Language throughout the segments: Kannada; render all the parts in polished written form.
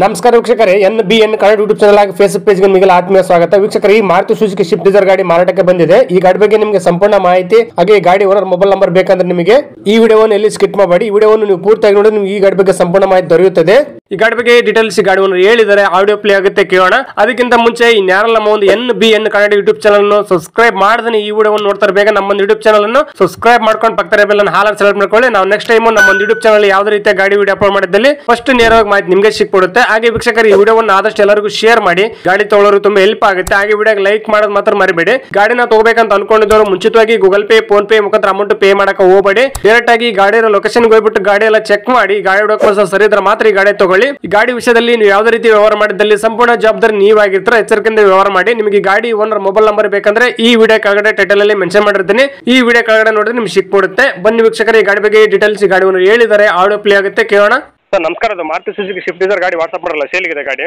ನಮಸ್ಕಾರ ವೀಕ್ಷಕರೇ, NBN ಕನ್ನಡ ಯೂಟ್ಯೂಬ್ ಚಾನಲ್ ಆಗಿ ಫೇಸ್ಬುಕ್ ಪೇಜ್ಗೆ ನಿಮಗೆ ಆತ್ಮೀಯ ಸ್ವಾಗತ. ವೀಕ್ಷಕರೇ, ಈ ಮಾರುತಿ ಸುಜುಕಿ ಸ್ವಿಫ್ಟ್ ಡಿಸೈರ್ ಗಾಡಿ ಮಾರಾಟಕ್ಕೆ ಬಂದಿದೆ. ಈ ಗಾಡಿ ಬಗ್ಗೆ ನಿಮಗೆ ಸಂಪೂರ್ಣ ಮಾಹಿತಿ ಹಾಗೆ ಈ ಗಾಡಿ ಓನರ್ ಮೊಬೈಲ್ ನಂಬರ್ ಬೇಕಂದ್ರೆ ನಿಮಗೆ ಈ ವಿಡಿಯೋವನ್ನು ಎಲ್ಲಿ ಸ್ಕಿಪ್ ಮಾಡಬೇಡಿ. ಈ ವಿಡಿಯೋವನ್ನು ನೀವು ಪೂರ್ತಿಯಾಗಿ ನೋಡಿ ನಿಮಗೆ ಈ ಗಾಡಿ ಬಗ್ಗೆ ಸಂಪೂರ್ಣ ಮಾಹಿತಿ ದೊರೆಯುತ್ತದೆ. ಈ ಗಾಡಿ ಬಗ್ಗೆ ಡೀಟೇಲ್ಸ್ ಗಾಡಿ ಓನರ್ ಹೇಳಿದರೆ ಆಡಿಯೋ ಪ್ಲೇ ಆಗುತ್ತೆ, ಕೇಳೋಣ. ಅದಕ್ಕಿಂತ ಮುಂಚೆ ಈ ನ್ಯಾರಲ್ ನಮ್ಮ ಒಂದು NBN ಕನ್ನಡ ಯೂಟ್ಯೂಬ್ ಚಾನಲ್ ಅನ್ನು ಸಬ್ಸ್ಕ್ರೈಬ್ ಮಾಡದೇ ಈ ವಿಡಿಯೋವನ್ನು ನೋಡ್ತಾರೆ ಬೇಗ ನಮ್ಮ ಯೂಟ್ಯೂಬ್ ಚಾನಲ್ ಅನ್ನು ಸಬ್ಸ್ಕ್ರೈಬ್ ಮಾಡ್ಕೊಂಡು ಪಕ್ಕದ ಬೆಲ್ ಅನ್ನು ಹಾಲ್ ಸೆಲೆಕ್ಟ್ ಮಾಡ್ಕೊಳ್ಳಿ. ನಾವು ನೆಕ್ಸ್ಟ್ ಟೈಮ್ ನಮ್ಮ ಯೂಟ್ಯೂಬ್ ಚಾನಲ್ ಯಾವುದೇ ರೀತಿಯ ಗಾಡಿ ವಿಡಿಯೋ ಅಪ್ಲೋಡ್ ಮಾಡಿದಲ್ಲಿ ಫಸ್ಟ್ ನೇರವಾಗಿ ಮಾಹಿತಿ ನಿಮಗೆ ಸಿಕ್ಬಿಡುತ್ತೆ. ಹಾಗೆ ವೀಕ್ಷಕರು, ಈ ವಿಡಿಯೋವನ್ನು ಆದಷ್ಟು ಎಲ್ಲರಿಗೂ ಶೇರ್ ಮಾಡಿ, ಗಾಡಿ ತಗೊಳ್ಳೋರು ತುಂಬಾ ಹೆಲ್ಪ್ ಆಗುತ್ತೆ. ಹಾಗೆ ವಿಡಿಯೋಗೆ ಲೈಕ್ ಮಾಡೋದು ಮಾತ್ರ ಮರಿಬೇಡಿ. ಗಾಡಿನ ತಗೋಬೇಕಂತ ಅನ್ಕೊಂಡಿದ್ದವರು ಮುಂಚಿತವಾಗಿ ಗೂಗಲ್ ಪೇ, ಫೋನ್ ಪೇ ಮುಖಾಂತರ ಅಮೌಂಟ್ ಪೇ ಮಾಡಕ್ಕೆ ಹೋಗಬೇಡಿ. ಡೈರೆಕ್ಟ್ ಆಗಿ ಗಾಡಿ ಲೊಕೇಶನ್ ಹೋಗ್ಬಿಟ್ಟು ಗಾಡಿ ಎಲ್ಲ ಚೆಕ್ ಮಾಡಿ, ಗಾಡಿ ಡಾಕ್ಯುಮೆಂಟ್ಸ್ ಸರಿ ಇದ್ರೆ ಮಾತ್ರ ಈ ಗಾಡಿ ತಗೊಳ್ಳಿ. ಈ ಗಾಡಿ ವಿಷಯದಲ್ಲಿ ನೀವು ಯಾವುದೇ ರೀತಿ ವ್ಯವಹಾರ ಮಾಡಿದಲ್ಲಿ ಸಂಪೂರ್ಣ ಜವಾಬ್ದಾರಿ ನೀವಾಗಿರ್ತಾರೆ. ಎಚ್ಚರಿಕೆಯಿಂದ ವ್ಯವಹಾರ ಮಾಡಿ. ನಿಮಗೆ ಗಾಡಿ ಓನರ್ ಮೊಬೈಲ್ ನಂಬರ್ ಬೇಕಂದ್ರೆ ಈ ವಿಡಿಯೋ ಕೆಳಗಡೆ ಟೈಟಲ್ ಅಲ್ಲಿ ಮೆನ್ಷನ್ ಮಾಡಿರ್ತೀನಿ. ಈ ವಿಡಿಯೋ ಕೆಳಗಡೆ ನೋಡಿದ್ರೆ ನಿಮ್ಗೆ ಸಿಕ್ಬಿಡುತ್ತೆ. ಬನ್ನಿ ವೀಕ್ಷಕರೇ, ಈ ಗಾಡಿ ಬಗ್ಗೆ ಡೀಟೇಲ್ಸ್ ಗಾಡಿ ಓನರ್ ಹೇಳಿದ್ದಾರೆ, ಆಡಿಯೋ ಪ್ಲೇ ಆಗುತ್ತೆ, ಕೇಳೋಣ. ಸರ್ ನಮಸ್ಕಾರ, ಅದು ಮಾರುತಿ ಸುಜುಕಿ ಸ್ವಿಫ್ಟ್ ಡಿಸೈರ್ ಗಾಡಿ ವಾಟ್ಸ್ಆಪ್ ಮಾಡಲ್ಲ, ಸೇಲಿಗಿದೆ ಗಾಡಿ?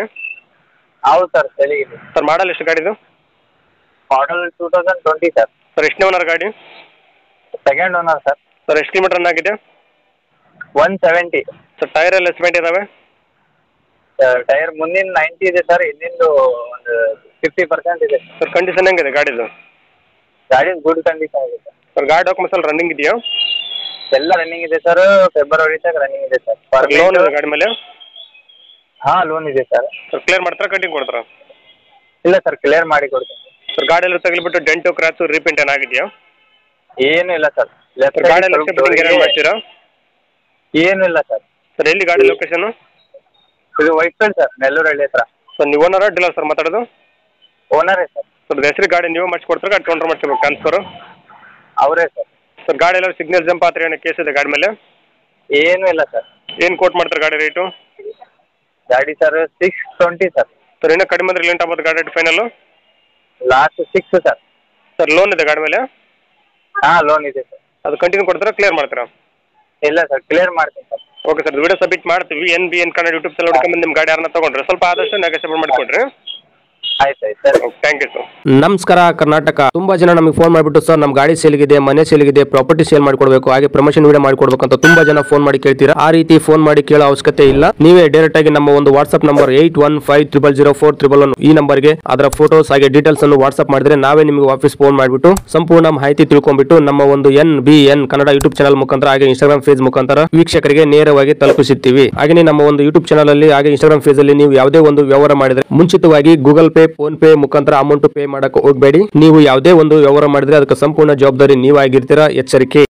ಹೌದು ಸರ್, ಸೇಲಿಗಿದೆ ಸರ್. ಮಾಡಲ್ ಎಷ್ಟು ಗಾಡಿದು? ಮಾಡಲ್ 2020 ಸರ್. ಸರ್ ಎಷ್ಟನೇ ಓನರ್ ಗಾಡಿ? Second owner sir. ಸರ್ ಎಷ್ಟು ಕಿಲೋಮೀಟರ್ ರನ್ ಆಗಿದೆ? 170. ಸರ್ ಟೈರ್ ಎಲ್ಲ ಎಸ್ಟಿಮೇಟ್ ಇದಾವೆ? ಟೈರ್ ಮುಂದಿನ 90 ಇದೆ ಸರ್, ಹಿಂದಿಂದು ಒಂದು 50% ಇದೆ. ಸರ್ ಕಂಡೀಷನ್ ಹೆಂಗಿದೆ ಗಾಡಿದು? ಗಾಡಿ ಗುಡ್ ಕಂಡೀಷನ್ ಇದೆ ಸರ್. ಸರ್ ಗಾಡಿ ಡಾಕ್ಯುಮೆಂಟ್ಸ್ ಎಲ್ಲ ರನ್ನಿಂಗ್ ಇದೆಯಾ? ಎಲ್ಲ ರನ್ನಿಂಗ್ ಇದೆ ಸರ್. ಫೆಬ್ರವರಿ ತನಕ ರನ್ನಿಂಗ್ ಇದೆ ಸರ್. ಲೋನ್ ಇದೆ ಗಾಡಿ ಮೇಲೆ? ಹಾಂ, ಲೋನ್ ಇದೆ ಸರ್. ಸರ್ ಕ್ಲಿಯರ್ ಮಾಡ್ತಾರಾ, ಕಟಿಂಗ್ ಕೊಡ್ತಾರಾ? ಇಲ್ಲ ಸರ್, ಕ್ಲಿಯರ್ ಮಾಡಿ ಕೊಡ್ತೀನಿ. ಸರ್ ಗಾಡಿ ಎಲ್ಲ ತಗಲಿಬಿಟ್ಟು ಡೆಂಟು ಕ್ರಾಚು ರೀಪೇಂಟ್ ಏನಾಗಿದೆಯಾ? ಏನೂ ಇಲ್ಲ ಸರ್. ಗಾಡಿ ಎಲ್ಲ ಮಾಡ್ತೀರಾ? ಏನೂ ಇಲ್ಲ ಸರ್. ಸರ್ ಎಲ್ಲಿ ಗಾಡಿ ಲೊಕೇಶನ್? ಇದು ವೈಟ್ಫೀಲ್ಡ್ ಸರ್, ನೆಲ್ಲೂರಳ್ಳಿ ಹತ್ರ. ಸರ್ ನೀವು ಓನರ ಡೀಲರ್ ಸರ್ ಮಾತಾಡೋದು? ಓನರೇ ಸರ್. ಸರ್ ಹೆಸರು ಗಾಡಿ ನೀವು ಮಾಡಿಸ್ಕೊಡ್ತಾರೆ, ಗಾಡಿ ತೊಗೊಂಡ್ರೆ ಮಾಡಿಸ್ಬೇಕು ಟ್ರಾನ್ಸ್ಫರು? ಅವರೇ ಸರ್. ಸರ್ ಗಾಡಿ ಎಲ್ಲ ಸಿಗ್ನಲ್ ಜಂಪ್ ಆದ್ರೆ ಏನೋ ಕೇಸ್ ಇದೆ ಗಾಡಿ ಮೇಲೆ? ಏನೂ ಇಲ್ಲ ಸರ್. ಏನು ಕೋಟ್ ಮಾಡ್ತಾರೆ ಗಾಡಿ ರೇಟು? ಗಾಡಿ ಸರ್ 620 ಸರ್. ಸರ್ ಇನ್ನೂ ಕಡಿಮೆ ಅಂದ್ರೆ ಲೇಟ್ ಆಗ್ಬೋದು ಗಾಡಿ rate final? Last 6 sir. Sir loan ಇದೆ ಗಾಡಿ ಮೇಲೆ? ಹಾಂ, ಲೋನ್ ಇದೆ ಸರ್. ಅದು ಕಂಟಿನ್ಯೂ ಕೊಡ್ತಾರಾ, ಕ್ಲಿಯರ್ ಮಾಡ್ತೀರಾ? ಇಲ್ಲ ಸರ್, ಕ್ಲಿಯರ್ ಮಾಡ್ತೀನಿ sir. Okay sir, video submit ಮಾಡ್ತೀವಿ. NBN ಕನ್ನಡ ಯೂಟ್ಯೂಬ್ ಚಾನಲ್ ಹುಡ್ಕೊಂಬಂದು ನಿಮ್ಮ ಗಾಡಿ ಯಾರನ್ನ ತೊಗೊಂಡ್ರೆ ಸ್ವಲ್ಪ ಆದಷ್ಟು ನೆಗೋಷಿಯೇಟ್ ಮಾಡಿಕೊಡ್ರಿ. ಆಯ್ತು ಸರ್. Thank you sir. ನಮಸ್ಕಾರ ಕರ್ನಾಟಕ. ತುಂಬಾ ಜನ ನಮಗೆ ಫೋನ್ ಮಾಡಿಬಿಟ್ಟು ಸರ್ ನಮ್ಮ ಗಾಡಿ ಸೇಲ್ಗಿದೆ, ಮನೆ ಸೇಲ್ಗಿದೆ, ಪ್ರಾಪರ್ಟಿ ಸೇಲ್ ಮಾಡಿಕೊಡ್ಬೇಕು, ಹಾಗೆ ಪ್ರಮೋಷನ್ ವಿಡಿಯೋ ಮಾಡಿಕೊಡ್ಬೇಕು ಅಂತ ತುಂಬಾ ಜನ ಫೋನ್ ಮಾಡಿ ಕೇಳ್ತೀರಾ. ಆ ರೀತಿ ಫೋನ್ ಮಾಡಿ ಕೇಳೋ ಅವಶ್ಯಕತೆ ಇಲ್ಲ. ನೀವೇ ಡೈರೆಕ್ಟ್ ಆಗಿ ನಮ್ಮ ಒಂದು ವಾಟ್ಸ್ಆಪ್ ನಂಬರ್ 81500411 ಈ ನಂಬರ್ಗೆ ಅದರ ಫೋಟೋಸ್ ಹಾಗೆ ಡೀಟೇಲ್ಸ್ ಅನ್ನು ವಾಟ್ಸ್ಆಪ್ ಮಾಡಿದ್ರೆ ನಾವೇ ನಿಮಗೆ ವಾಪಸ್ ಫೋನ್ ಮಾಡಿಬಿಟ್ಟು ಸಂಪೂರ್ಣ ಮಾಹಿತಿ ತಿಳ್ಕೊಂಡ್ಬಿಟ್ಟು ನಮ್ಮ ಒಂದು NBN ಕನ್ನಡ ಯೂಟ್ಯೂಬ್ ಚಾನಲ್ ಮುಖಾಂತರ ಹಾಗೆ ಇನ್ಸ್ಟಾಗ್ರಾಮ್ ಪೇಜ್ ಮುಖಾಂತರ ವೀಕ್ಷಕರಿಗೆ ನೇರವಾಗಿ ತಲುಪಿಸುತ್ತೀವಿ. ಹಾಗೆ ನಮ್ಮ ಒಂದು ಯೂಟ್ಯೂಬ್ ಚಾನಲ್ ಅಲ್ಲಿ ಹಾಗೆ ಇನ್ಸ್ಟಾಗ್ರಾಮ್ ಪೇಜ್ ಅಲ್ಲಿ ನೀವು ಯಾವುದೇ ಒಂದು ವ್ಯವಹಾರ ಮಾಡಿದ್ರೆ ಮುಂಚಿತವಾಗಿ ಗೂಗಲ್ ಪೇ, ಫೋನ್ ಪೇ ಮುಖಾಂತರ ಅಮೌಂಟ್ ಪೇ ಮಾಡಕ್ಕೆ ಹೋಗಬೇಡಿ. ನೀವು ಯಾವುದೇ ಒಂದು ವ್ಯವಹಾರ ಮಾಡಿದ್ರೆ ಅದಕ್ಕೆ ಸಂಪೂರ್ಣ ಜವಾಬ್ದಾರಿ ನೀವಾಗಿರ್ತೀರಾ. ಎಚ್ಚರಿಕೆ.